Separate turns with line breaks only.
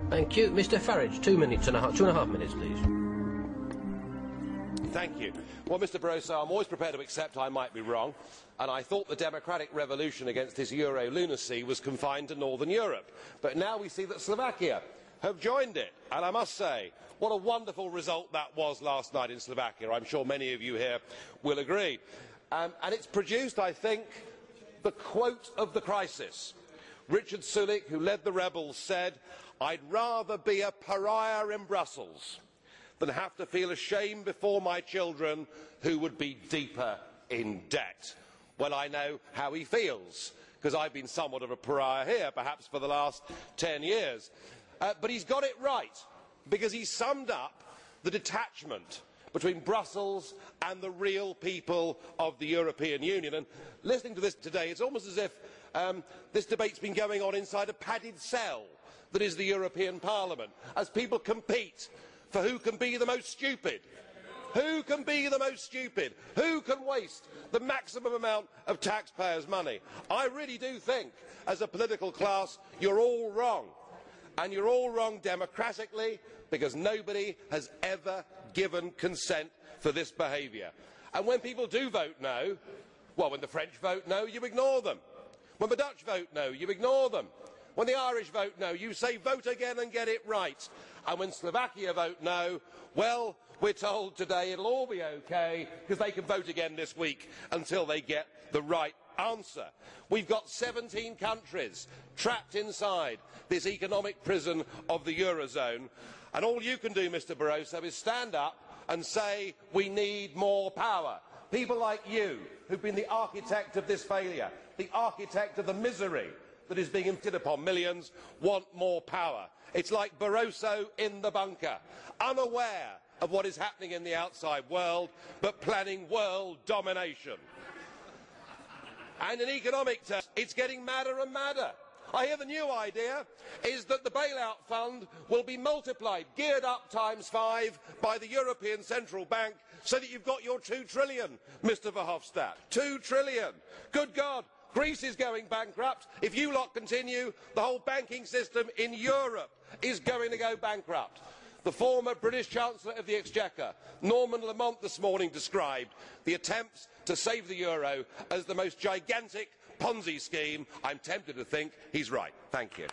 Thank you. Mr Farage, 2 minutes and a half, 2.5 minutes, please.
Thank you. Well, Mr Barroso, I'm always prepared to accept I might be wrong, and I thought the democratic revolution against this Euro lunacy was confined to Northern Europe. But now we see that Slovakia have joined it, and I must say, what a wonderful result that was last night in Slovakia. I'm sure many of you here will agree. And it's produced, I think, the quote of the crisis. Richard Sulik, who led the rebels, said, "I'd rather be a pariah in Brussels than have to feel ashamed before my children who would be deeper in debt." Well, I know how he feels, because I've been somewhat of a pariah here, perhaps for the last 10 years. But he's got it right, because he summed up the detachment between Brussels and the real people of the European Union. And listening to this today, it's almost as if this debate's been going on inside a padded cell that is the European Parliament, as people compete for who can be the most stupid. Who can be the most stupid? Who can waste the maximum amount of taxpayers' money? I really do think, as a political class, you're all wrong. And you're all wrong democratically, because nobody has ever given consent for this behaviour. And when people do vote no, well, when the French vote no, you ignore them. When the Dutch vote no, you ignore them. When the Irish vote no, you say vote again and get it right. And when Slovakia vote no, well, we're told today it'll all be okay, because they can vote again this week until they get the right answer. We've got 17 countries trapped inside this economic prison of the Eurozone, and all you can do, Mr Barroso, is stand up and say we need more power. People like you, who've been the architect of this failure, the architect of the misery that is being inflicted upon millions, want more power. It's like Barroso in the bunker, unaware of what is happening in the outside world, but planning world domination. And in economic terms, it's getting madder and madder. I hear the new idea is that the bailout fund will be multiplied, geared up ×5 by the European Central Bank, so that you've got your 2 trillion, Mr Verhofstadt. 2 trillion. Good God, Greece is going bankrupt. If you lot continue, the whole banking system in Europe is going to go bankrupt. The former British Chancellor of the Exchequer, Norman Lamont, this morning described the attempts to save the euro as the most gigantic Ponzi scheme. I'm tempted to think he's right. Thank you.